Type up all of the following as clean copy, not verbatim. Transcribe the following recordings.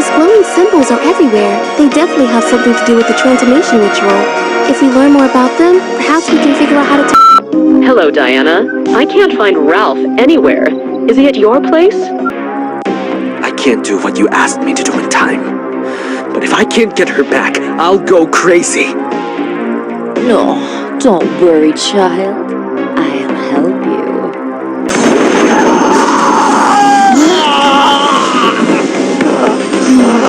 These glowing symbols are everywhere. They definitely have something to do with the transformation ritual. If we learn more about them, perhaps we can figure out how to Hello, Diana. I can't find Ralph anywhere. Is he at your place? I can't do what you asked me to do in time. But if I can't get her back, I'll go crazy. No, don't worry, child. I'll help you.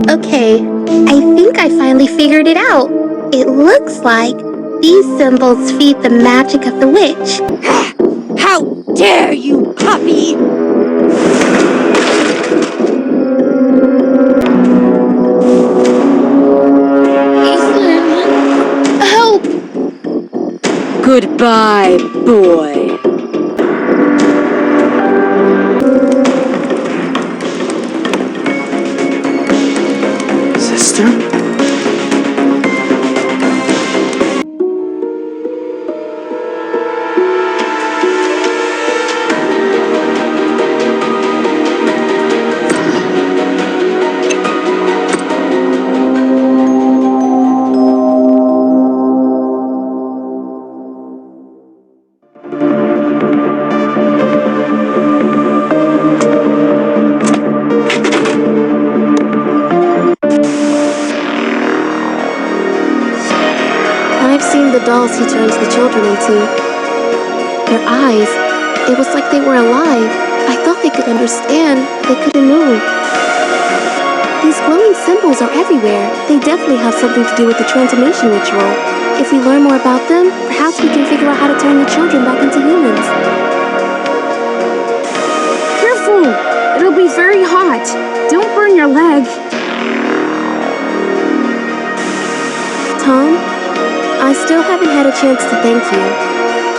Okay, I think I finally figured it out. It looks like these symbols feed the magic of the witch. How dare you, puppy! Ethan, help! Goodbye, boy. Sister? Dolls he turns the children into. Their eyes, it was like they were alive. I thought they could understand, but they couldn't move. These glowing symbols are everywhere. They definitely have something to do with the transformation ritual. If we learn more about them, perhaps we can figure out how to turn the children back into humans. Careful! It'll be very hot. Don't burn your leg. Tom? I still haven't had a chance to thank you.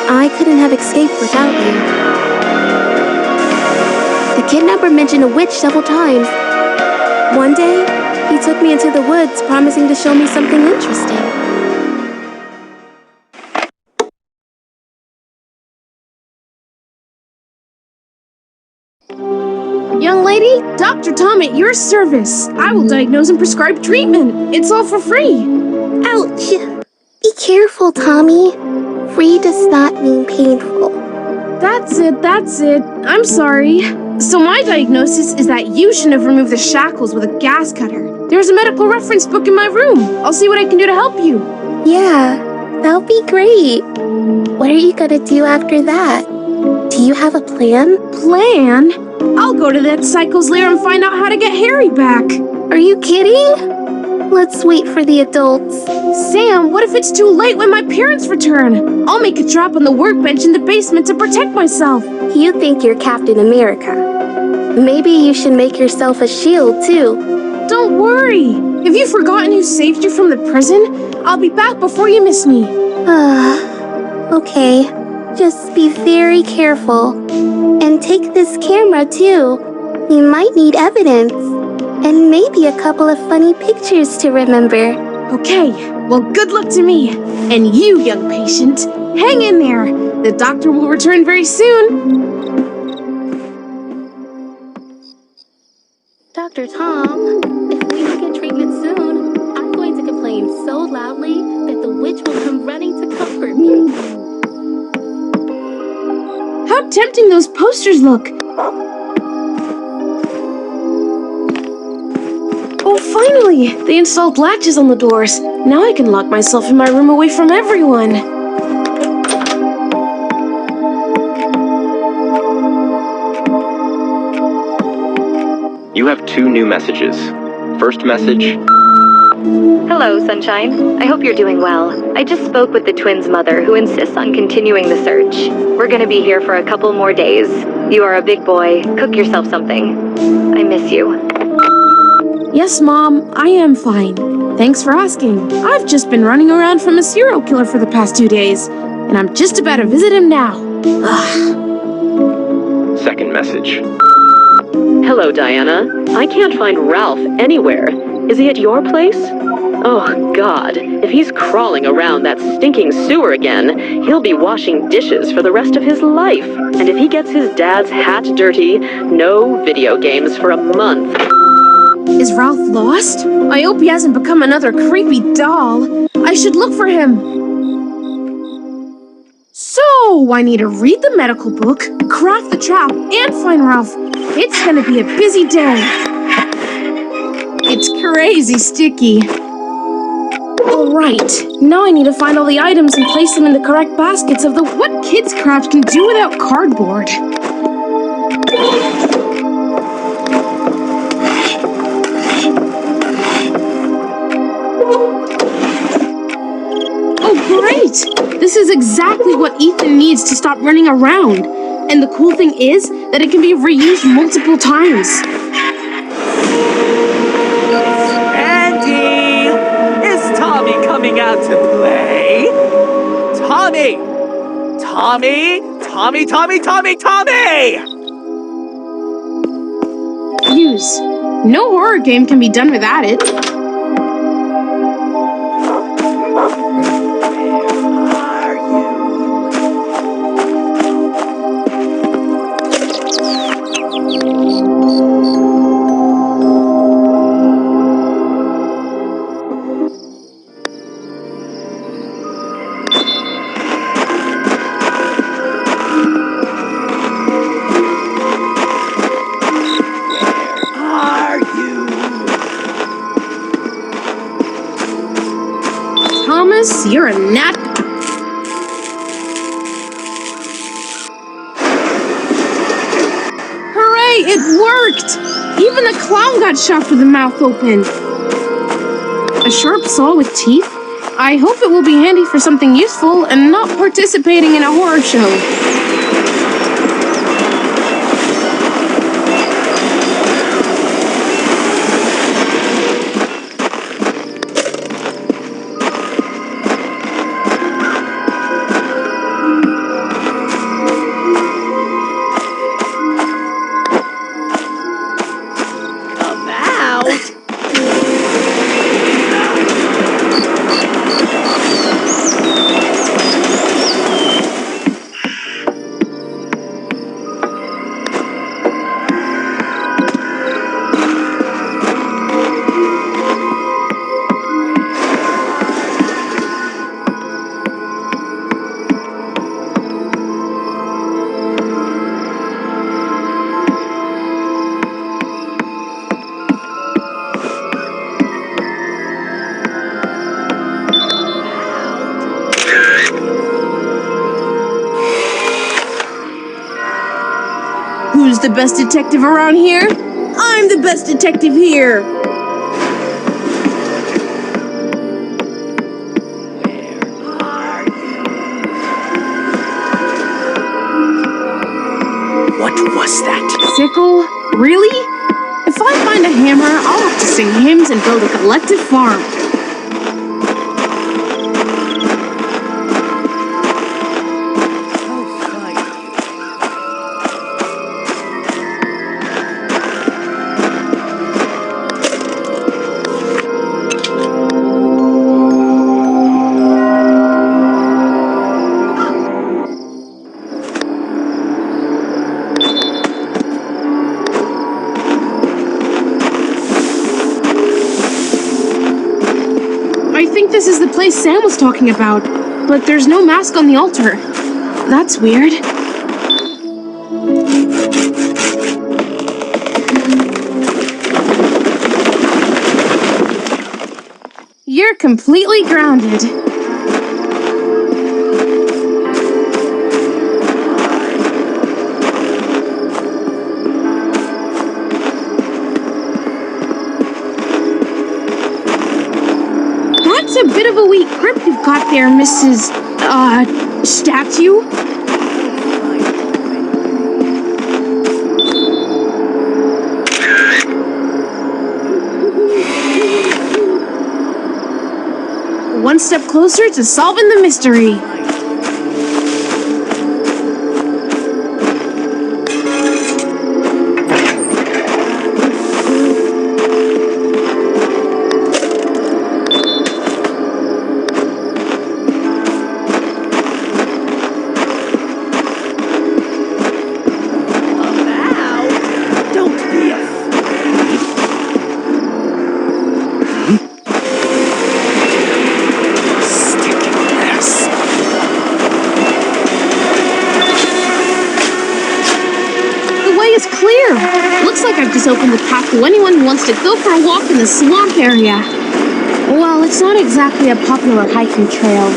I couldn't have escaped without you. The kidnapper mentioned a witch several times. One day, he took me into the woods, promising to show me something interesting. Young lady, Dr. Tom at your service. I will diagnose and prescribe treatment. It's all for free. Ouch! Be careful, Tommy. Free does not mean painful. That's it. I'm sorry. So my diagnosis is that you shouldn't have removed the shackles with a gas cutter. There's a medical reference book in my room. I'll see what I can do to help you. Yeah, that'll be great. What are you gonna do after that? Do you have a plan? Plan? I'll go to that psycho's lair and find out how to get Harry back. Are you kidding? Let's wait for the adults. Sam, what if it's too late when my parents return? I'll make a trap on the workbench in the basement to protect myself. You think you're Captain America. Maybe you should make yourself a shield, too. Don't worry. Have you forgotten who saved you from the prison? I'll be back before you miss me. Okay. Just be very careful. And take this camera, too. You might need evidence. And maybe a couple of funny pictures to remember. Okay, well, good luck to me. And you, young patient, hang in there. The doctor will return very soon. Dr. Tom, if we don't get treatment soon, I'm going to complain so loudly that the witch will come running to comfort me. How tempting those posters look. Oh, finally! They installed latches on the doors. Now I can lock myself in my room away from everyone. You have 2 new messages. First message. Hello, Sunshine. I hope you're doing well. I just spoke with the twins' mother, who insists on continuing the search. We're gonna be here for a couple more days. You are a big boy. Cook yourself something. I miss you. Yes, Mom, I am fine. Thanks for asking. I've just been running around from a serial killer for the past 2 days, and I'm just about to visit him now. Ugh. Second message. Hello, Diana. I can't find Ralph anywhere. Is he at your place? Oh, God. If he's crawling around that stinking sewer again, he'll be washing dishes for the rest of his life. And if he gets his dad's hat dirty, no video games for a month. Is Ralph lost? I hope he hasn't become another creepy doll. I should look for him. So, I need to read the medical book, craft the trap, and find Ralph. It's gonna be a busy day. It's crazy sticky. Alright, now I need to find all the items and place them in the correct baskets of the what kids craft can do without cardboard. Oh great! This is exactly what Ethan needs to stop running around. And the cool thing is that it can be reused multiple times. Andy! Is Tommy coming out to play? Tommy! Tommy! Tommy, Tommy, Tommy, Tommy! Use. No horror game can be done without it. Are you? Thomas, you're a nat. Hooray, it worked! Even the clown got shocked with the mouth open. A sharp saw with teeth? I hope it will be handy for something useful and not participating in a horror show. Who's the best detective around here? I'm the best detective here! What was that? Sickle? Really? If I find a hammer, I'll have to sing hymns and build a collective farm. This is the place Sam was talking about, but there's no mask on the altar. That's weird. You're completely grounded. That's a bit of a weak grip you've got there, Mrs. Statue? One step closer to solving the mystery. is open to talk to anyone who wants to go for a walk in the swamp area. Well, it's not exactly a popular hiking trail.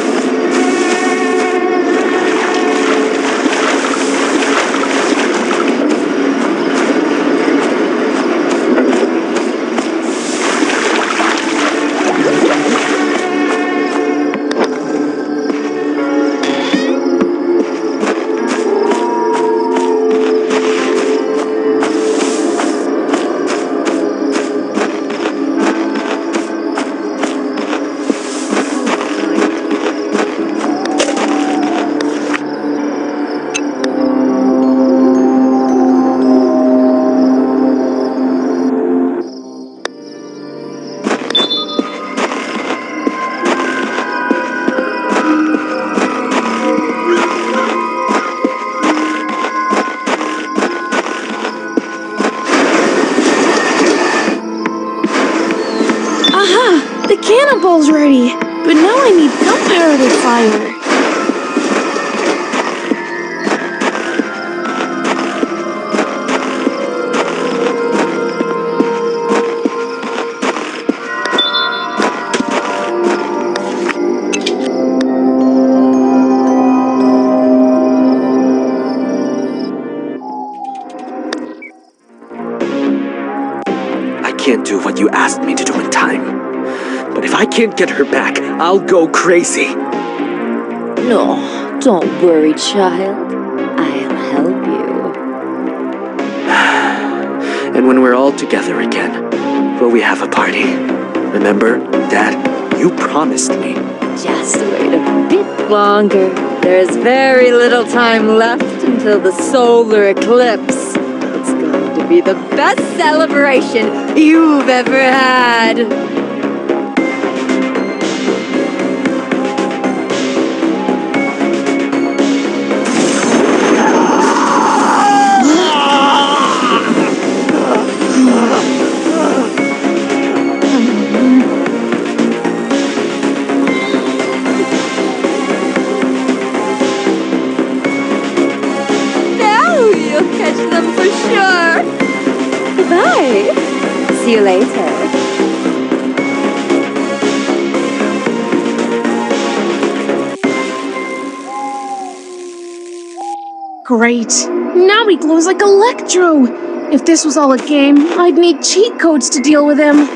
The cannonball's ready, but now I need gunpowder fire. I can't do what you asked me to do in time. But if I can't get her back, I'll go crazy. No, don't worry, child. I'll help you. And when we're all together again, will we have a party? Remember, Dad, you promised me. Just wait a bit longer. There's very little time left until the solar eclipse. It's going to be the best celebration you've ever had. Goodbye. See you later. Great. Now he glows like Electro. If this was all a game, I'd need cheat codes to deal with him.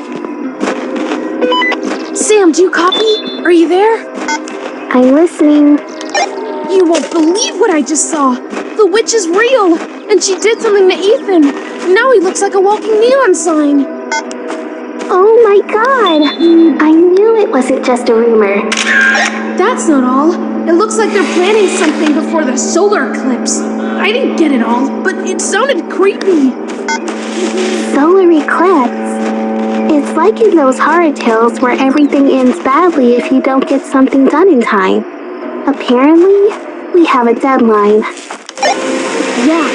Sam, do you copy? Are you there? I'm listening. You won't believe what I just saw. The witch is real, and she did something to Ethan. Now he looks like a walking neon sign. Oh my god! I knew it wasn't just a rumor. That's not all. It looks like they're planning something before the solar eclipse. I didn't get it all, but it sounded creepy. Solar eclipse? It's like in those horror tales where everything ends badly if you don't get something done in time. Apparently, we have a deadline. Yeah,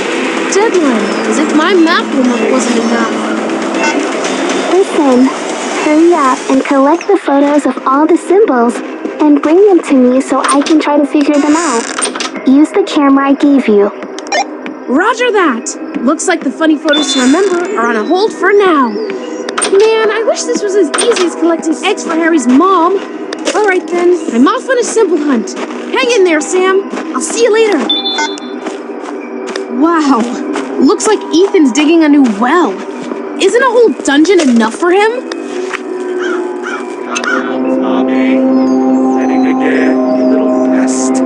deadline, as if my map homework wasn't enough. Listen, hurry up and collect the photos of all the symbols and bring them to me so I can try to figure them out. Use the camera I gave you. Roger that. Looks like the funny photos to remember are on a hold for now. Man, I wish this was as easy as collecting eggs for Harry's mom. Alright then, I'm off on a simple hunt. Hang in there, Sam. I'll see you later. Wow, looks like Ethan's digging a new well. Isn't a whole dungeon enough for him? Tommy, heading again, you little pest.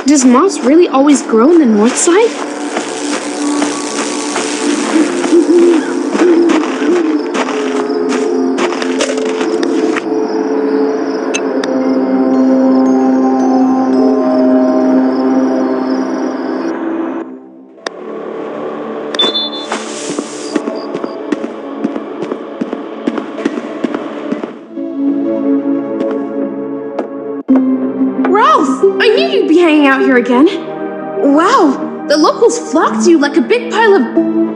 Does moss really always grow on the north side? be hanging out here again. Wow, the locals flock to you like a big pile of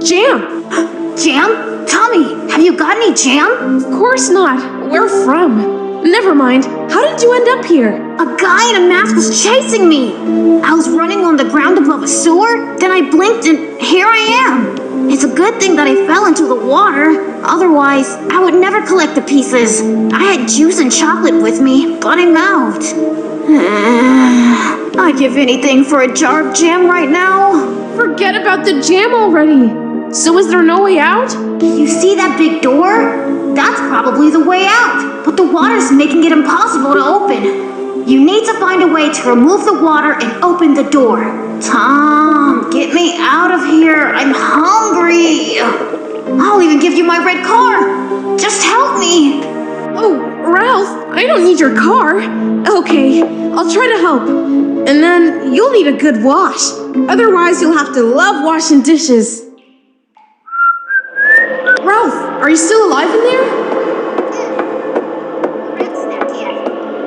jam. Jam? Tommy, have you got any jam? Of course not. Where from? Never mind. How did you end up here? A guy in a mask was chasing me. I was running on the ground above a sewer, then I blinked and here I am. It's a good thing that I fell into the water. Otherwise, I would never collect the pieces. I had juice and chocolate with me, but I'm out. I'd give anything for a jar of jam right now. Forget about the jam already. So is there no way out? You see that big door? That's probably the way out, but the water's making it impossible to open. You need to find a way to remove the water and open the door. Tom, get me out of here. I'm hungry. I'll even give you my red car. Just help me. Oh, Ralph, I don't need your car. Okay, I'll try to help. And then you'll need a good wash. Otherwise, you'll have to love washing dishes. Ralph, are you still alive in there?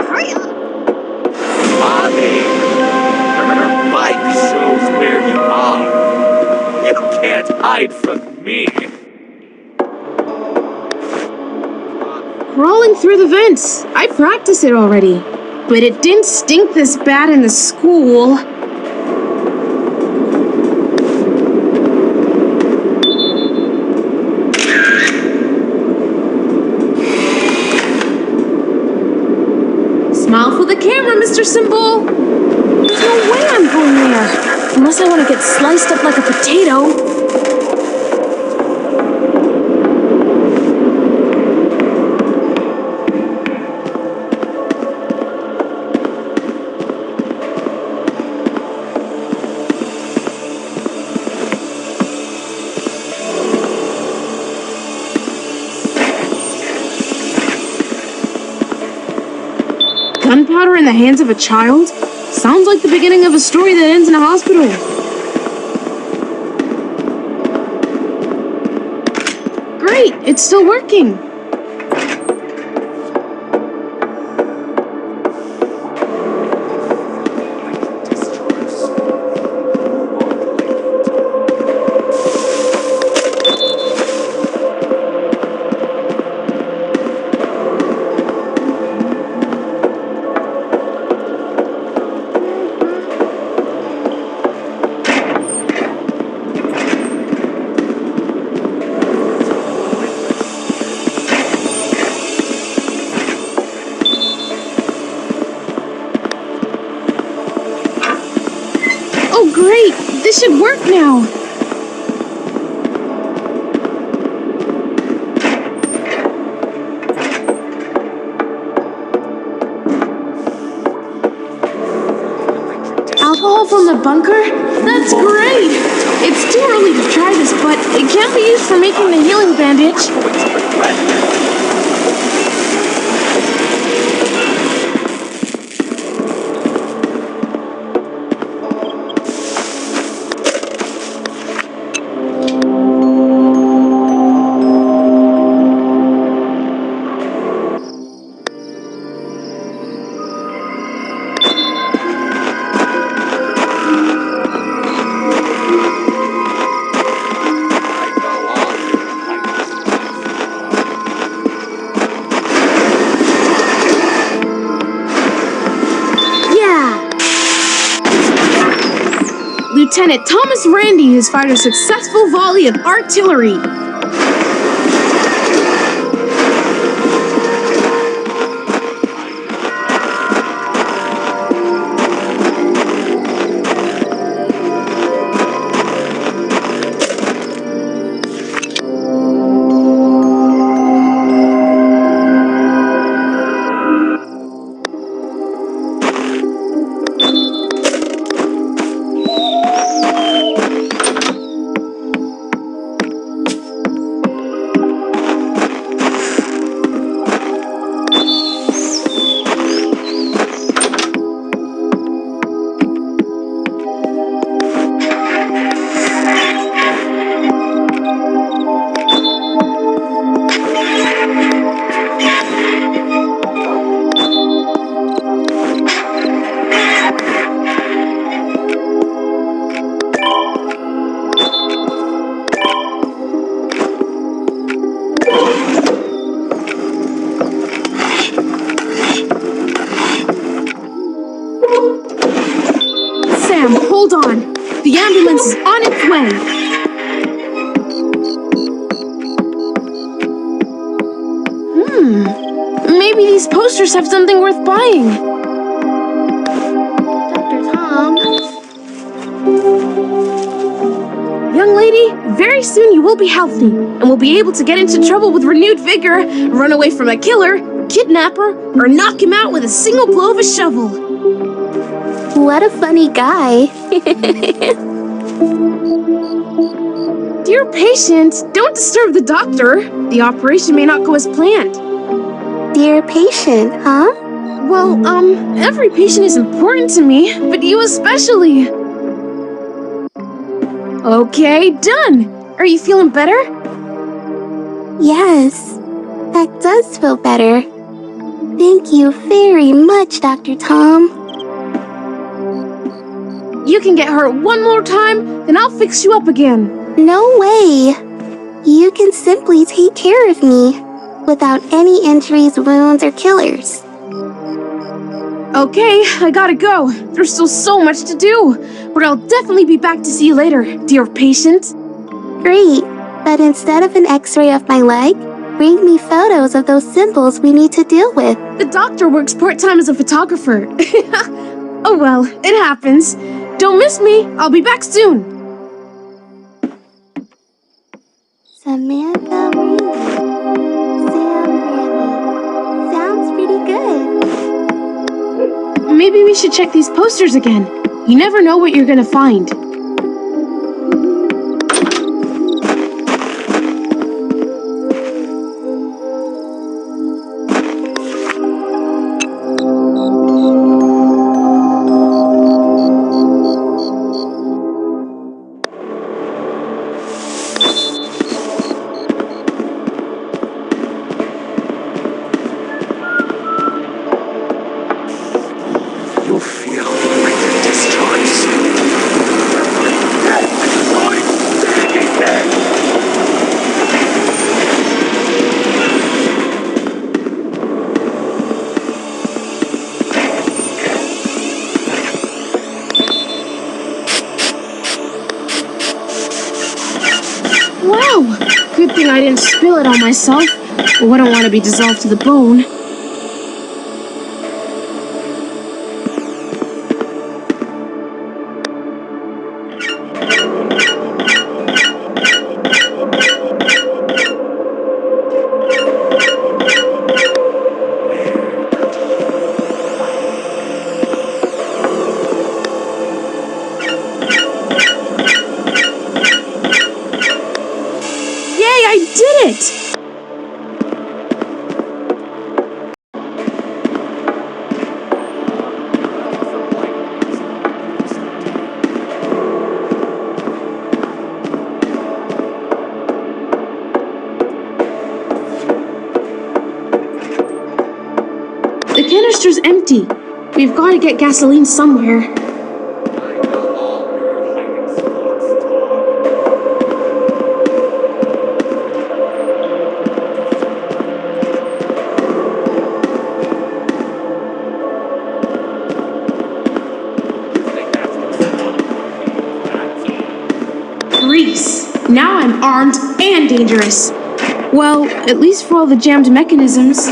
Hurry up. Mommy! Find yourself where you are. You can't hide from me. Crawling through the vents. I practiced it already. But it didn't stink this bad in the school. Smile for the camera, Mr. Symbol. There's no way I'm going there. Unless I want to get sliced up like a potato. Gunpowder in the hands of a child? Sounds like the beginning of a story that ends in a hospital. Great, it's still working. Oh, great! This should work now! Alcohol from the bunker? That's great! It's too early to try this, but it can be used for making the healing bandage. Lieutenant Thomas Randy has fired a successful volley of artillery. these posters have something worth buying. Dr. Tom. Young lady, very soon you will be healthy and will be able to get into trouble with renewed vigor, run away from a killer, kidnapper, or knock him out with a single blow of a shovel. What a funny guy. Dear patient, don't disturb the doctor. The operation may not go as planned. Dear patient, huh? Well, every patient is important to me, but you especially. Okay, done. Are you feeling better? Yes, that does feel better. Thank you very much, Dr. Tom. You can get hurt one more time, then I'll fix you up again. No way. You can simply take care of me without any injuries, wounds, or killers. Okay, I gotta go. There's still so much to do, but I'll definitely be back to see you later, dear patient. Great, but instead of an x-ray of my leg, bring me photos of those symbols we need to deal with. The doctor works part-time as a photographer. Oh well, it happens. Don't miss me. I'll be back soon. Samantha Reilly. Sam Reilly. Sounds pretty good. Maybe we should check these posters again. You never know what you're gonna find. You'll feel like a discharge. Wow! Good thing I didn't spill it on myself. Oh, I don't want to be dissolved to the bone. Yay, I did it! The canister's empty. We've got to get gasoline somewhere. Grease. Now I'm armed and dangerous. Well, at least for all the jammed mechanisms.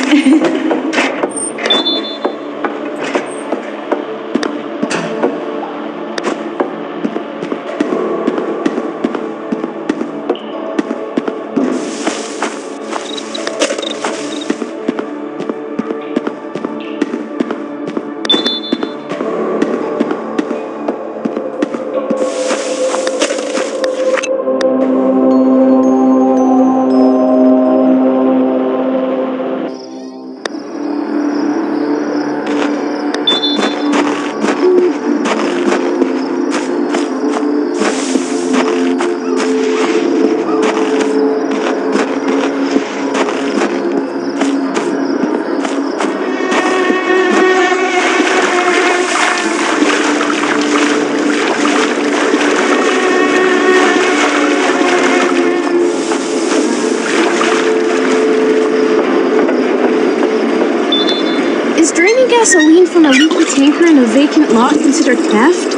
Gasoline from a leaky tanker in a vacant lot considered theft?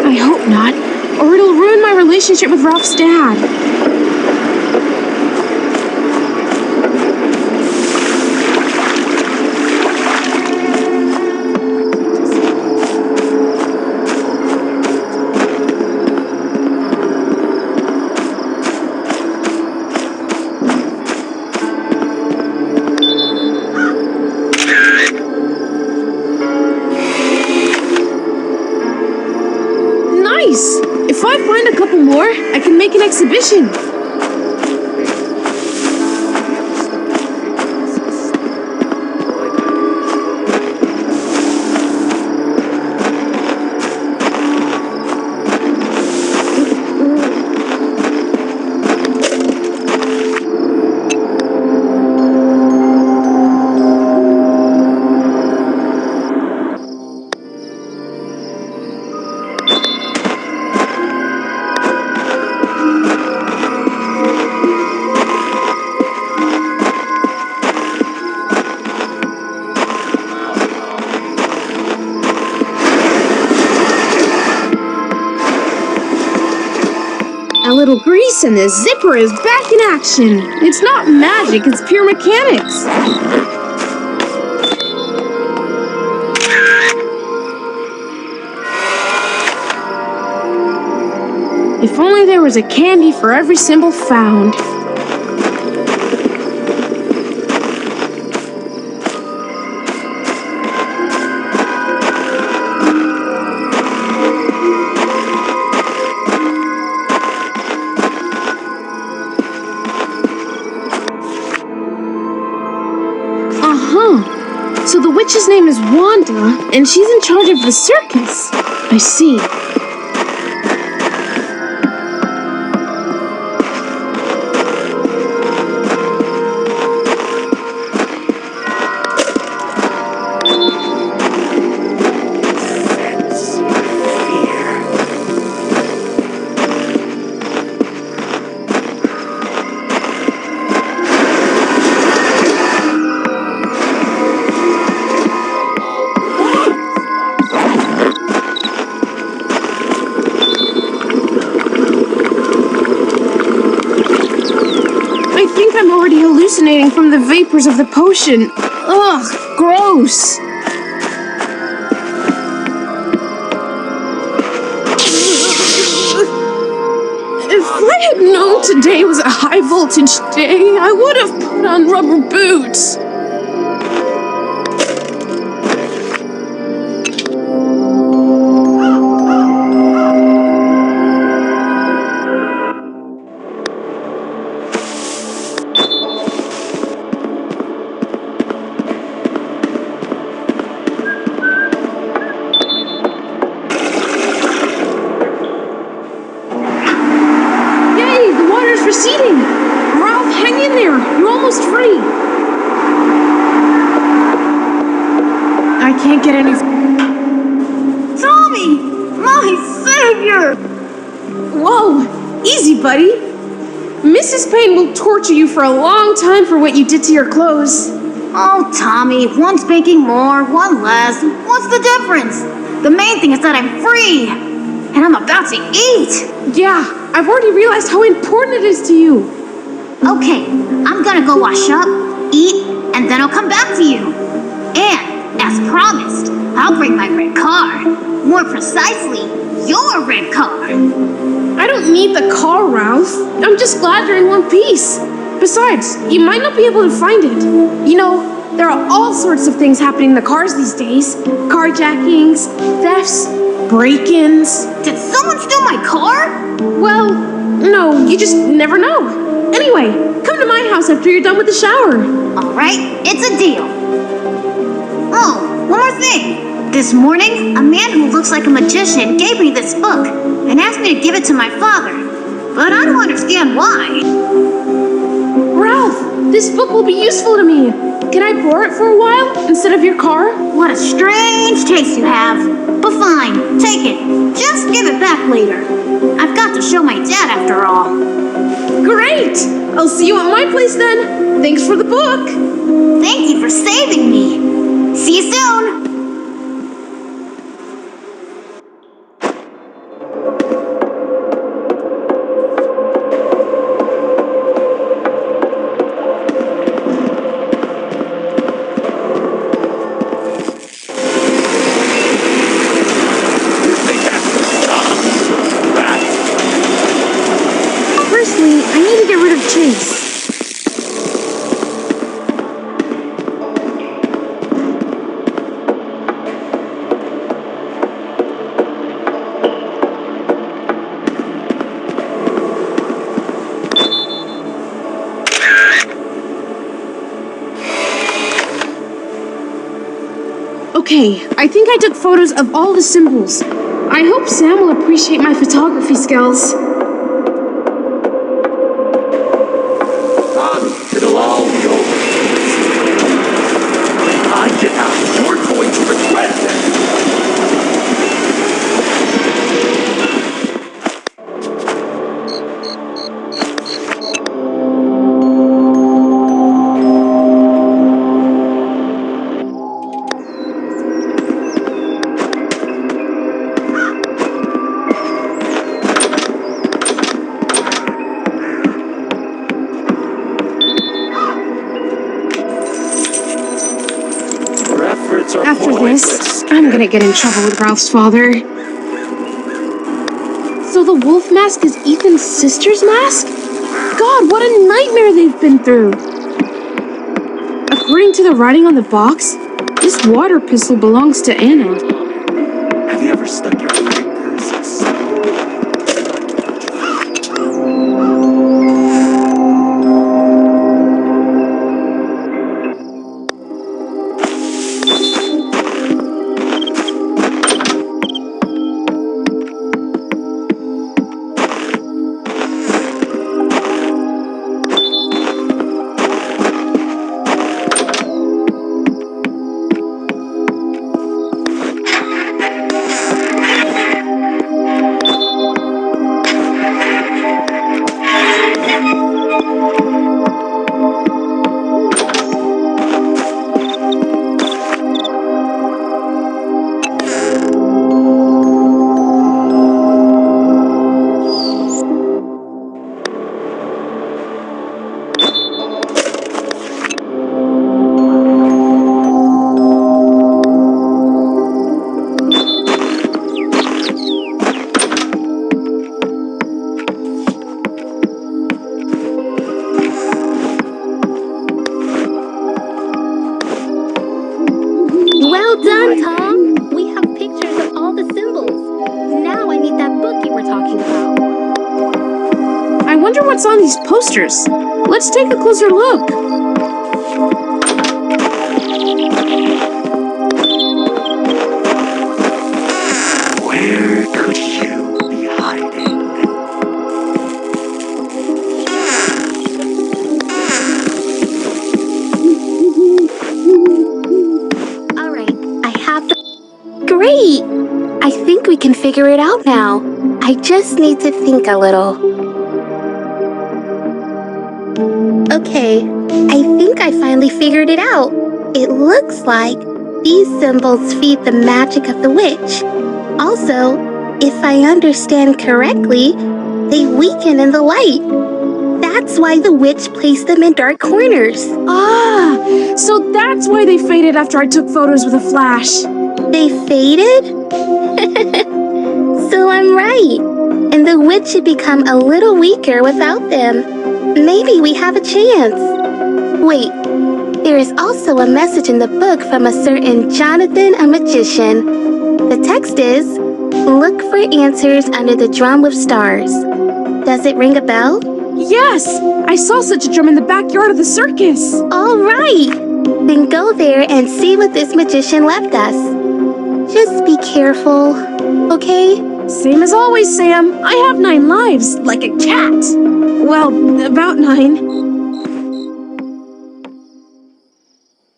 I hope not, or it'll ruin my relationship with Ralph's dad. exhibition. A little grease and the zipper is back in action. It's not magic, it's pure mechanics. If only there was a candy for every symbol found. So the witch's name is Wanda, and she's in charge of the circus. I see. I'm already hallucinating from the vapors of the potion. Ugh, gross. If I had known today was a high voltage day, I would have put on rubber boots. Receding! Ralph, hang in there! You're almost free! I can't get any... Tommy! My savior! Whoa! Easy, buddy! Mrs. Payne will torture you for a long time for what you did to your clothes. Oh, Tommy, one spanking more, one less. What's the difference? The main thing is that I'm free! And I'm about to eat! Yeah, I've already realized how important it is to you. Okay, I'm gonna go wash up, eat, and then I'll come back to you. And, as promised, I'll bring my red car. More precisely, your red car. I don't need the car, Ralph. I'm just glad you're in one piece. Besides, you might not be able to find it. You know, there are all sorts of things happening in the cars these days. Carjackings, thefts, break-ins. Did someone steal my car? Well, no, you just never know. Anyway, come to my house after you're done with the shower. Alright, it's a deal. Oh, one more thing. This morning, a man who looks like a magician gave me this book and asked me to give it to my father. But I don't understand why. Ralph, this book will be useful to me. Can I borrow it for a while instead of your car? What a strange taste you have. But fine, take it. Just give it back later. I've got to show my dad after all. Great! I'll see you at my place then. Thanks for the book. Thank you for saving me. See you soon. Chase. Okay, I think I took photos of all the symbols. I hope Sam will appreciate my photography skills. It'll all be over. I get out. You're going to regret it. After this, I'm gonna get in trouble with Ralph's father. So the wolf mask is Ethan's sister's mask? God, what a nightmare they've been through! According to the writing on the box, this water pistol belongs to Anna. Have you ever stuck your fingers Well done, Tom! We have pictures of all the symbols. Now I need that book you were talking about. I wonder what's on these posters. Let's take a closer look. Where could you be hiding? Alright, I have the... Great! I think we can figure it out now. I just need to think a little. Okay, I think I finally figured it out. It looks like these symbols feed the magic of the witch. Also, if I understand correctly, they weaken in the light. That's why the witch placed them in dark corners. Ah, so that's why they faded after I took photos with a flash. They faded? So I'm right. And the witch should become a little weaker without them. Maybe we have a chance. Wait, there is also a message in the book from a certain Jonathan, a magician. The text is, look for answers under the drum with stars. Does it ring a bell? Yes! I saw such a drum in the backyard of the circus. All right! Then go there and see what this magician left us. Just be careful, okay? Same as always, Sam. I have 9 lives, like a cat. Well, about 9.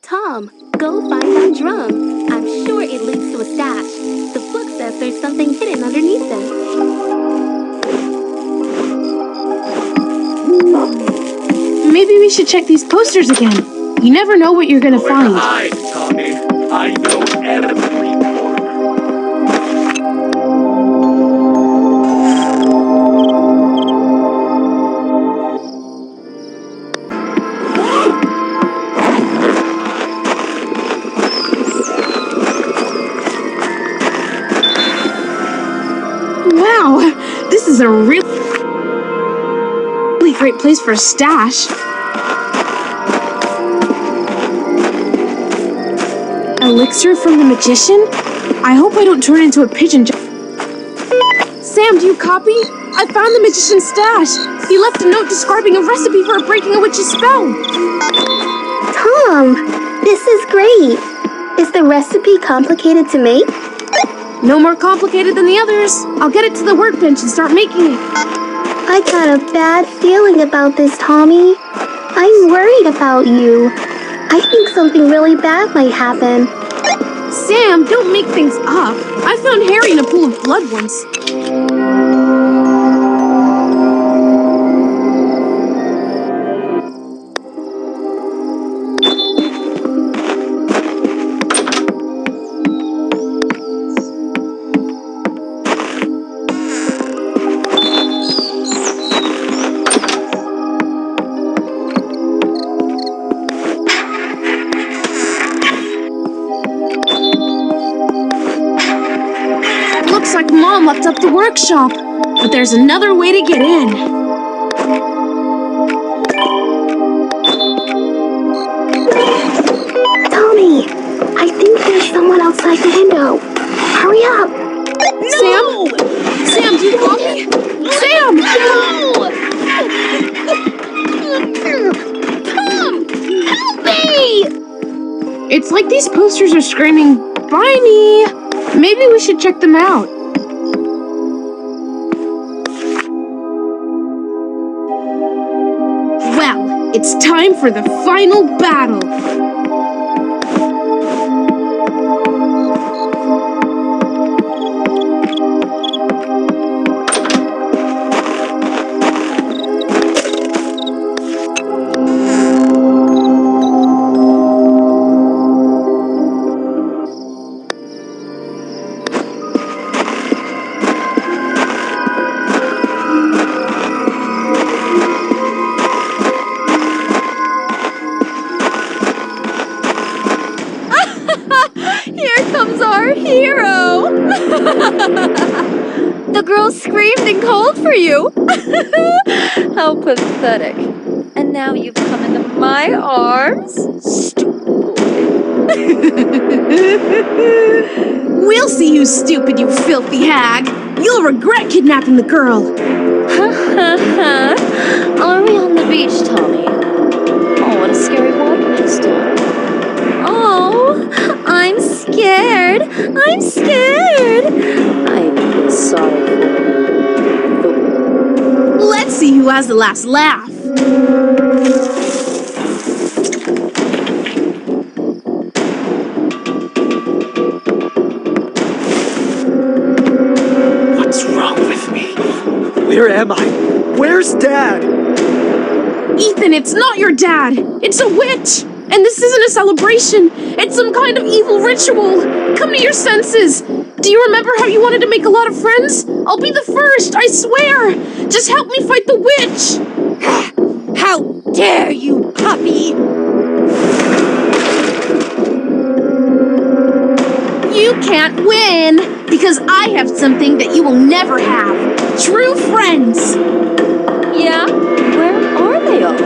Tom, go find that drum. I'm sure it leads to a stash. The book says there's something hidden underneath them. Maybe we should check these posters again. You never know what you're gonna find. Hide, Tommy. I know every corner. Wow, this is a really great place for a stash. Elixir from the magician? I hope I don't turn into a pigeon. Sam, do you copy? I found the magician's stash. He left a note describing a recipe for breaking a witch's spell. Tom, this is great. Is the recipe complicated to make? No more complicated than the others. I'll get it to the workbench and start making it. I got a bad feeling about this, Tommy. I'm worried about you. I think something really bad might happen. Sam, don't make things up. I found Harry in a pool of blood once. Looks like Mom locked up the workshop, but there's another way to get in. Tommy, I think there's someone outside the window. Hurry up. No! Sam, do you want me? Sam! No! Tom, help me! It's like these posters are screaming, "Buy me!" Maybe we should check them out. Well, it's time for the final battle. The girl screamed and called for you. How pathetic. And now you've come into my arms? Stupid boy. We'll see you stupid, you filthy hag. You'll regret kidnapping the girl. Are we on the beach, Tommy? Oh, what a scary water pistol. Oh, I'm scared. I'm scared. I feel sorry for you. Let's see who has the last laugh. What's wrong with me? Where am I? Where's Dad? Ethan, it's not your dad. It's a witch. And this isn't a celebration. It's some kind of evil ritual. Come to your senses. Do you remember how you wanted to make a lot of friends? I'll be the first, I swear. Just help me fight the witch. How dare you, puppy! You can't win, because I have something that you will never have. True friends. Yeah? Where are they all?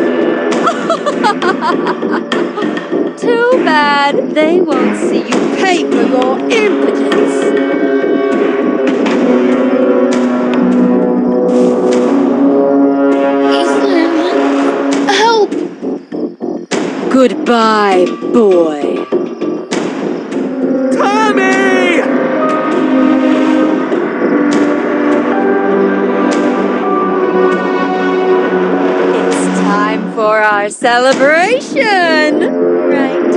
Too bad they won't see you pay for your impotence. Ethan, help! Goodbye, boy. Tommy! It's time for our celebration! Right,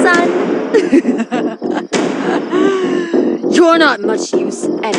son? You're not much use anyway.